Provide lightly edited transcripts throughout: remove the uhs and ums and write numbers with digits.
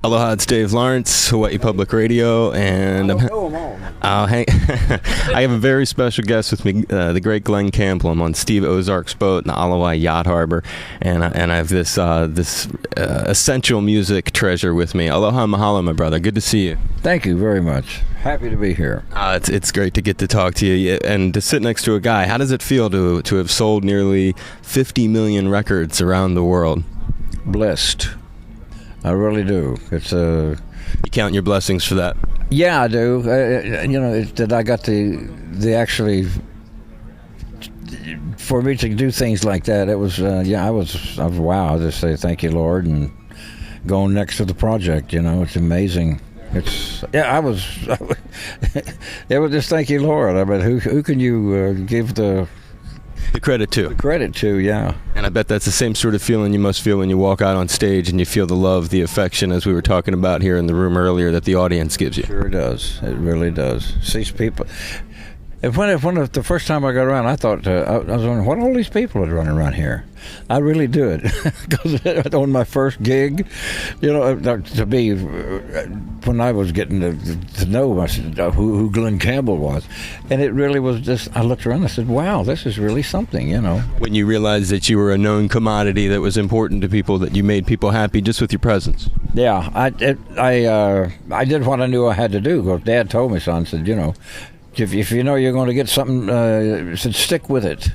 Aloha, it's Dave Lawrence, Hawaii Public Radio, and I have a very special guest with me, the great Glen Campbell. I'm on Steve Ozark's boat in the Aloha Yacht Harbor, and I have this essential music treasure with me. Aloha, mahalo, my brother. Good to see you. Thank you very much. Happy to be here. It's great to get to talk to you and to sit next to a guy. How does it feel to have sold nearly 50 million records around the world? Blessed. I really do. It's You count your blessings for that? Yeah, I do. That I got the actually for me to do things like that. It was I was wow. I just say thank you, Lord, and going next to the project. It's amazing. It was just thank you, Lord. I mean, who can you give the credit to? The credit to, yeah. And I bet that's the same sort of feeling you must feel when you walk out on stage and you feel the love, the affection, as we were talking about here in the room earlier, that the audience gives you. Sure does. It really does. See people. And when the first time I got around, I thought, I was wondering, what all these people are running around here? I really do it. Because on my first gig, to be, when I was getting to know who Glen Campbell was, and it really was just, I looked around and I said, wow, this is really something, When you realized that you were a known commodity that was important to people, that you made people happy just with your presence. Yeah, I did what I knew I had to do, because Dad told me, son, said, if you know you're going to get something, said stick with it,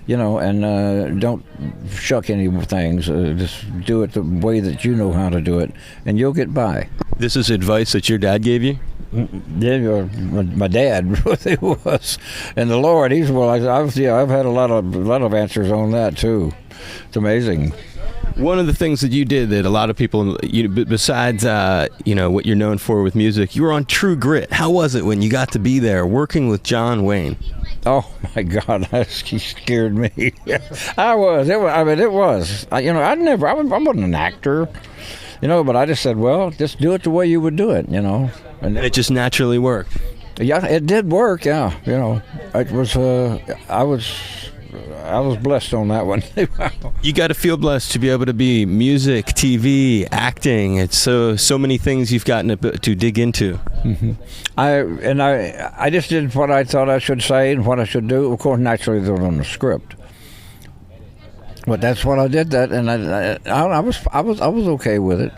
and don't shuck any things. Just do it the way that you know how to do it, and you'll get by. This is advice that your dad gave you? Yeah, my dad really was, and the Lord. I've had a lot of answers on that too. It's amazing. One of the things that you did that a lot of people, besides what you're known for with music, you were on True Grit. How was it when you got to be there working with John Wayne? Oh my God, he scared me. I was. It was. I wasn't an actor, but I just said, well, just do it the way you would do it, And it just naturally worked. Yeah, it did work. Yeah, it was. I was blessed on that one. You got to feel blessed to be able to be music, TV, acting. It's so many things you've gotten to dig into. Mm-hmm. I just did what I thought I should say and what I should do. Of course, naturally, they're on the script. But that's what I did. That, and I was okay with it.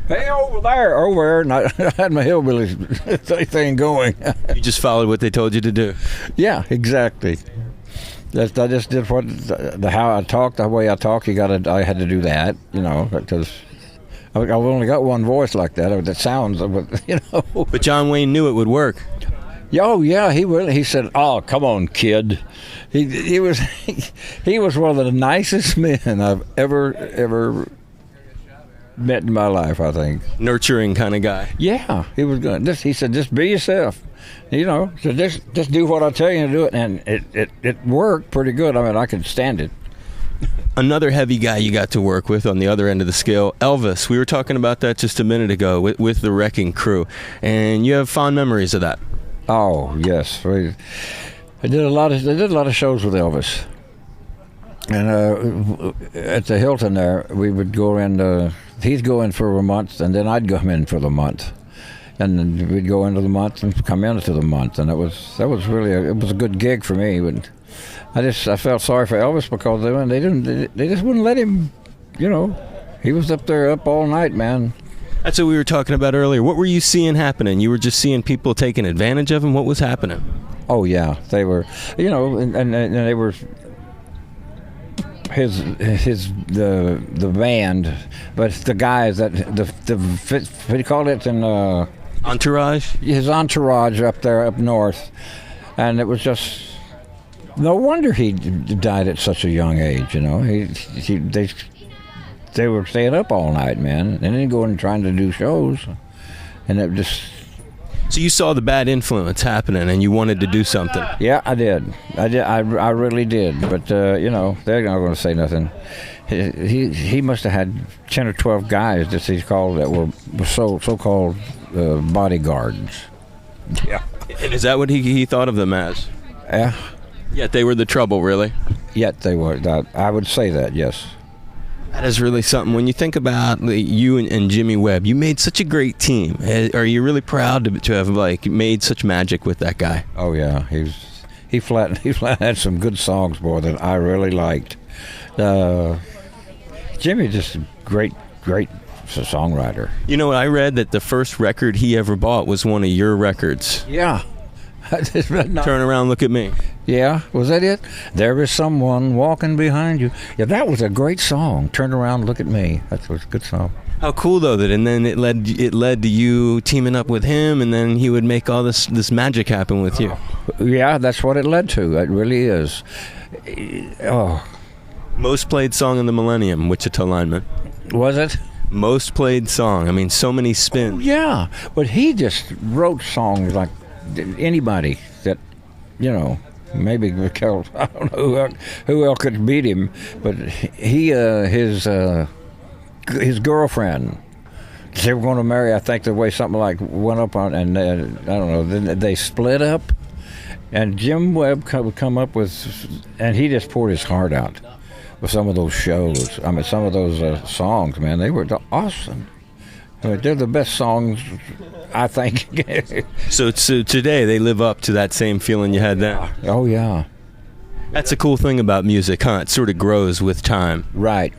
Hey, over there, and I had my hillbilly thing going. You just followed what they told you to do. Yeah, exactly. I just did how I talk, the way I talk. I had to do that, because I've only got one voice like that. That sounds, But John Wayne knew it would work. Oh yeah, he will. He said, "Oh, come on, kid." He was one of the nicest men I've ever met in my life. I think nurturing kind of guy. Yeah, he was good. He said, "Just be yourself." So just do what I tell you to do it, and it worked pretty good. I mean, I could stand it. Another heavy guy you got to work with on the other end of the scale, Elvis. We were talking about that just a minute ago with the Wrecking Crew, and you have fond memories of that. Oh yes, I did a lot of shows with Elvis, and at the Hilton there, we would go in. He'd go in for a month, and then I'd come in for the month. And then we'd go into the month and come into the month, and that was really it was a good gig for me. But I felt sorry for Elvis because they just wouldn't let him. He was up there up all night, man. That's what we were talking about earlier. What were you seeing happening? You were just seeing people taking advantage of him. What was happening? Oh yeah, they were. And they were. The band, but the guys that what do you call it in. Entourage? His entourage up there, up north. And it was just... No wonder he died at such a young age, They were staying up all night, man. And then going and trying to do shows. And it just... So you saw the bad influence happening and you wanted to do something? Yeah, I did. I really did. But, they're not going to say nothing. He must have had 10 or 12 guys that he called that were so-called bodyguards. Yeah. And is that what he thought of them as? Yeah. Yet they were the trouble, really? Yet they were. I would say that, yes. That is really something. When you think about you and Jimmy Webb, you made such a great team. Are you really proud to have like made such magic with that guy? Oh yeah, he flat had some good songs, boy, that I really liked. Jimmy just a great songwriter. You know what? I read that the first record he ever bought was one of your records. Yeah. Turn around, look at me. Yeah, was that it? There is someone walking behind you. Yeah, that was a great song. Turn around, look at me. That was a good song. How cool though that, and then it led to you teaming up with him, and then he would make all this magic happen with you. Yeah, that's what it led to. It really is. Oh, most played song in the millennium, Wichita Lineman. Was it? Most played song. I mean, so many spins. Yeah, but he just wrote songs like anybody that, you know, maybe Mikel, I don't know who else could beat him, but his girlfriend, they were going to marry, I think the way something like went up on, and I don't know, then they split up, and Jim Webb would come up with, and he just poured his heart out with some of those shows. I mean, some of those songs, man, they were awesome. I mean, they're the best songs, I think. So today they live up to that same feeling you had then. Oh yeah, that's a cool thing about music, huh? It sort of grows with time. Right.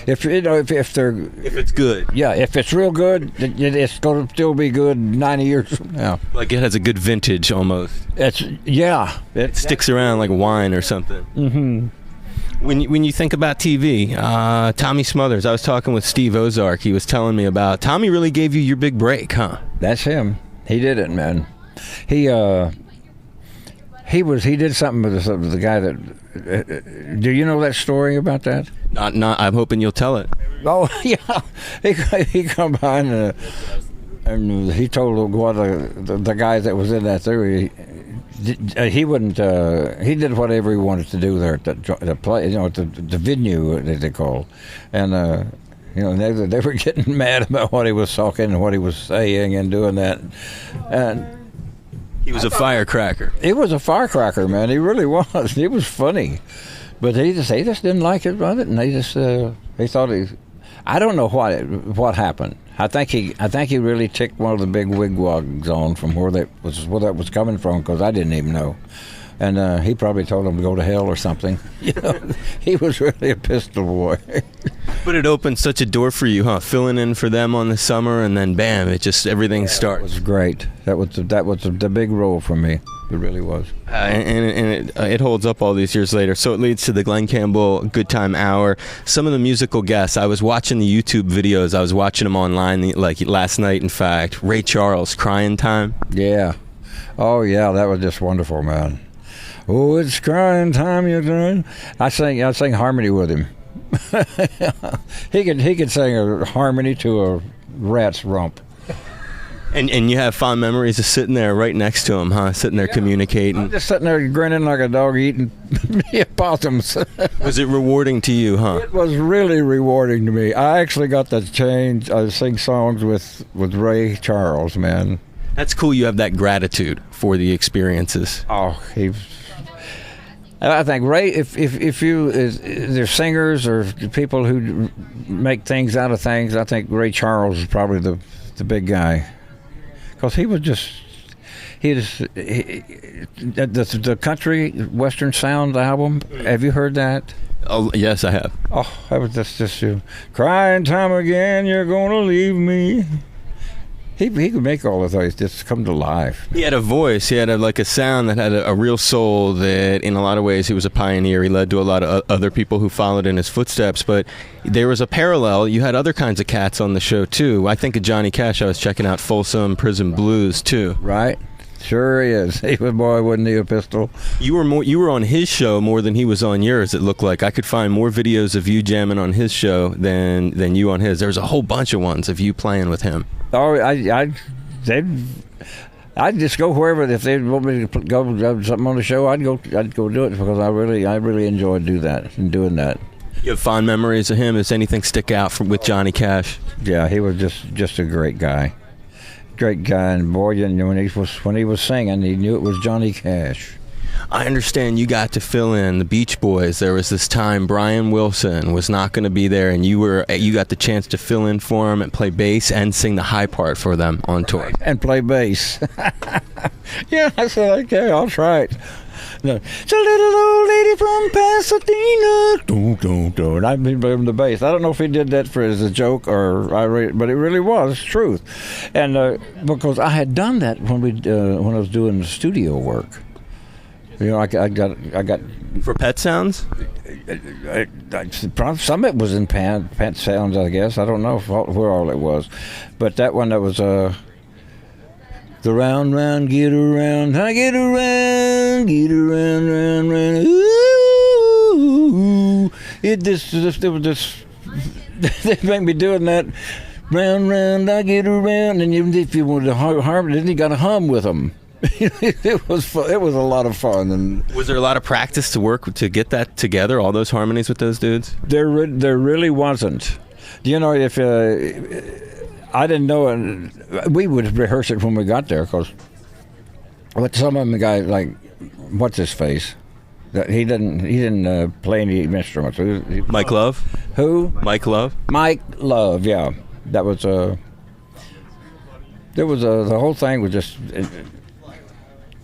If it's good, yeah. If it's real good, it's going to still be good 90 years from now. Like it has a good vintage almost. It sticks around like wine or something. Mm-hmm. When you think about TV, Tommy Smothers, I was talking with Steve Ozark. He was telling me about Tommy really gave you your big break, huh? That's him. He did it, man. He did something with the guy that. Do you know that story about that? Not. I'm hoping you'll tell it. Oh yeah, he come behind and he told the guy that was in that theory. He wouldn't. He did whatever he wanted to do there at the play. You know, at the venue that they call, and you know they were getting mad about what he was talking and what he was saying and doing that, and he was a firecracker. He was a firecracker, man. He really was. He was funny, but he just didn't like it about it, and they thought he. I don't know what happened. I think he really ticked one of the big wigwags on from where that was coming from, because I didn't even know, and he probably told him to go to hell or something. You know, he was really a pistol boy. But it opened such a door for you, huh? Filling in for them on the summer, and then bam, everything starts. It was great. That was the big role for me. It really was. And it holds up all these years later. So it leads to the Glen Campbell Good Time Hour. Some of the musical guests, I was watching the YouTube videos. I was watching them online like last night, in fact. Ray Charles, Crying Time. Yeah. Oh, yeah, that was just wonderful, man. Oh, it's crying time, you're crying. I sang harmony with him. He could sing a harmony to a rat's rump. And you have fond memories of sitting there right next to him, huh? Sitting there communicating. I'm just sitting there grinning like a dog eating possums. Was it rewarding to you, huh? It was really rewarding to me. I actually got to sing songs with Ray Charles, man. That's cool. You have that gratitude for the experiences. Oh, I think Ray, if there's singers or people who make things out of things, I think Ray Charles is probably the big guy. Because the country Western Sound album. Have you heard that? Oh yes, I have. Oh, that was just crying time again. You're gonna leave me. He could make all of those just come to life. He had a voice. He had a sound that had a real soul. That in a lot of ways he was a pioneer. He led to a lot of other people who followed in his footsteps. But there was a parallel. You had other kinds of cats on the show too. I think of Johnny Cash. I was checking out Folsom Prison Blues too. Right. Sure he is. He was, boy, wasn't he a pistol? You were on his show more than he was on yours, it looked like. I could find more videos of you jamming on his show than you on his. There's a whole bunch of ones of you playing with him. Oh, I'd just go wherever. If they want me to go something on the show, I'd go do it, because I really enjoyed doing that. You have fond memories of him? Does anything stick out with Johnny Cash? Yeah, he was just a great guy. Great guy, and boy, when he was singing, he knew it was Johnny Cash. I understand you got to fill in the Beach Boys. There was this time Brian Wilson was not going to be there, and you got the chance to fill in for him and play bass and sing the high part for them on tour. And play bass. Yeah, I said, okay, I'll try it. No. It's a little old lady from Pasadena. Dun, dun, dun. And I've been playing the bass. I don't know if he did that as a joke but it really was truth. And because I had done that when I was doing the studio work. I got for Pet Sounds. Some of it was in Pet Sounds, I guess. I don't know where all it was, but that one that was the round, get around, I get around, round. Ooh, it was just they make me doing that. Round, I get around, and even if you wanted to harm, then you got to hum with them. It was fun. It was a lot of fun. And was there a lot of practice to work to get that together, all those harmonies with those dudes? There really wasn't. If I didn't know it, we would rehearse it when we got there, because some of them guys like what's his face, that he didn't play any instruments. Mike Love. Who? Mike Love. Mike Love. Yeah, that was There was the whole thing was just.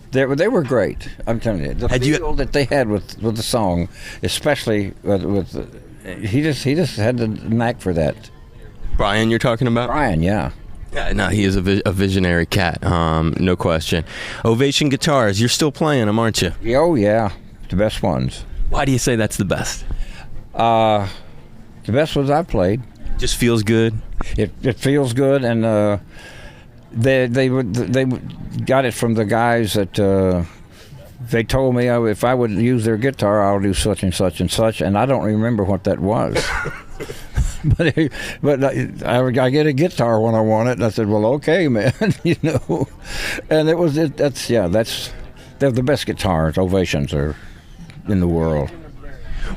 They were great. I'm telling you, the feel that they had with the song, especially with he just had the knack for that. Brian, you're talking about? Brian, yeah. Yeah, no, he is a visionary cat, no question. Ovation Guitars, you're still playing them, aren't you? Oh yeah, the best ones. Why do you say that's the best? The best ones I've played. Just feels good. It feels good, and they got it from the guys that they told me if I would use their guitar, I'll do such and such and such, and I don't remember what that was. but I get a guitar when I want it, and I said, well, okay, man, and they're the best guitars. Ovations are in the world.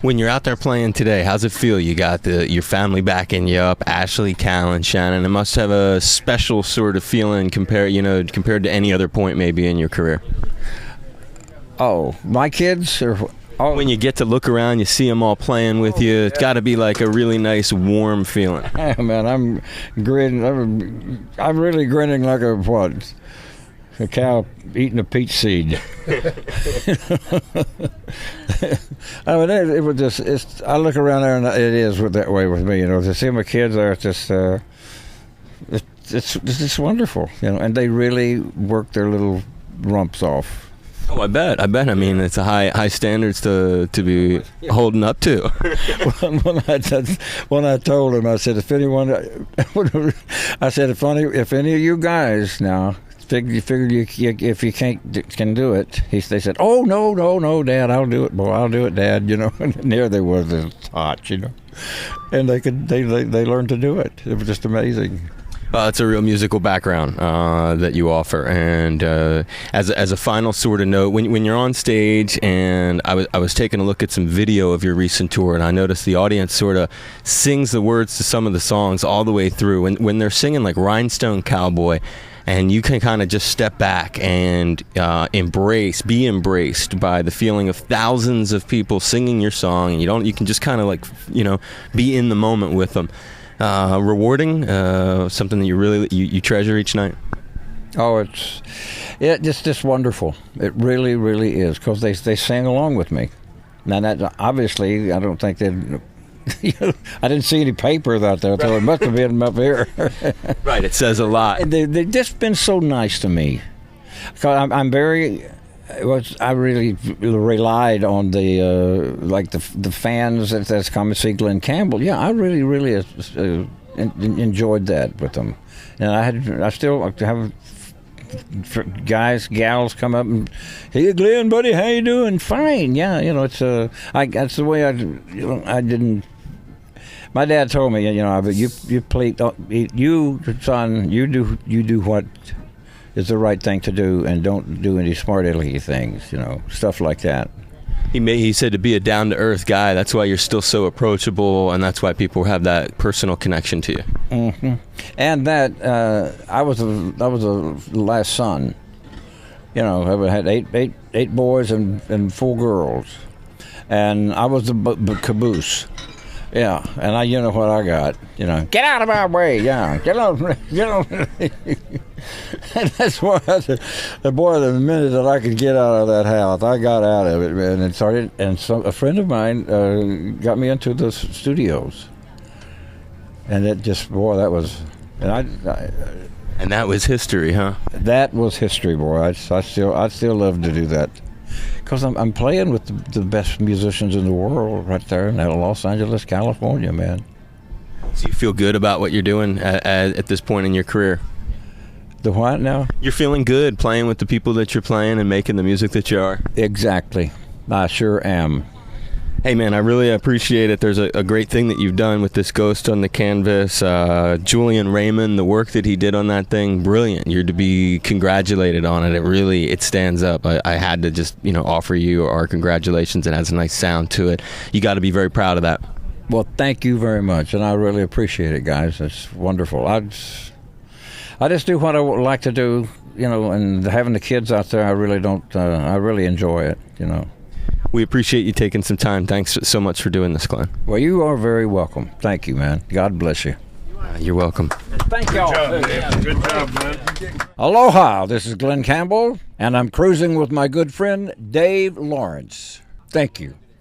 When you're out there playing today, how's it feel? You got your family backing you up, Ashley, Callan, Shannon. It must have a special sort of feeling compared to any other point maybe in your career. Oh, my kids are. Oh. When you get to look around, you see them all playing with you. It's got to be like a really nice, warm feeling. Man, I'm grinning. I'm really grinning like a cow eating a peach seed. I mean, it was just. I look around there, and it is that way with me. To see my kids there, it's just. It's just wonderful, And they really work their little rumps off. Oh, I bet. I mean, it's a high standards to be holding up to. When I told him, I said, if any of you guys now figure if you can do it, they said, oh no, Dad, I'll do it, boy, I'll do it, Dad, And there they was hot, and they learned to do it. It was just amazing. It's a real musical background that you offer, and as a final sort of note, when you're on stage, and I was taking a look at some video of your recent tour, and I noticed the audience sort of sings the words to some of the songs all the way through. When they're singing like Rhinestone Cowboy, and you can kind of just step back and be embraced by the feeling of thousands of people singing your song, and you can just kind of be in the moment with them. Rewarding, something that you really you treasure each night. Oh, it's just wonderful. It really, really is, because they sing along with me. Now that obviously, I don't think they. I didn't see any papers out there, so it must have been up here. Right, it says a lot. They've just been so nice to me. Because I'm very. I really relied on the fans that's come to see Glen Campbell. Yeah, I really, really enjoyed that with them, and I still have gals come up and, hey, Glen, buddy, how you doing? Fine, yeah, it's that's the way I didn't. My dad told me, you play, you son, you do what is the right thing to do, and don't do any smart alecky things, stuff like that. He said to be a down-to-earth guy. That's why you're still so approachable, and that's why people have that personal connection to you. Mm-hmm. And that I was the last son, You know, I had eight boys and 4 girls, and I was the caboose. Yeah, and you know what I got, you know, get out of my way, yeah, get on. And that's why the minute that I could get out of that house, I got out of it, man, and started, and a friend of mine got me into the studios. And it just, boy, that was, and And that was history, huh? That was history, boy. I'd still love to do that. Because I'm playing with the best musicians in the world right there in Los Angeles, California, man. So you feel good about what you're doing at this point in your career? The what now? You're feeling good playing with the people that you're playing and making the music that you are? Exactly. I sure am. Hey, man, I really appreciate it. There's a great thing that you've done with this Ghost on the Canvas. Julian Raymond, the work that he did on that thing, brilliant. You're to be congratulated on it. It stands up. I had to just, offer you our congratulations. It has a nice sound to it. You got to be very proud of that. Well, thank you very much, and I really appreciate it, guys. It's wonderful. I just do what I would like to do, and having the kids out there, I really enjoy it, We appreciate you taking some time. Thanks so much for doing this, Glenn. Well, you are very welcome. Thank you, man. God bless you. You're welcome. Thank y'all. Good job, man. Aloha, this is Glen Campbell, and I'm cruising with my good friend Dave Lawrence. Thank you.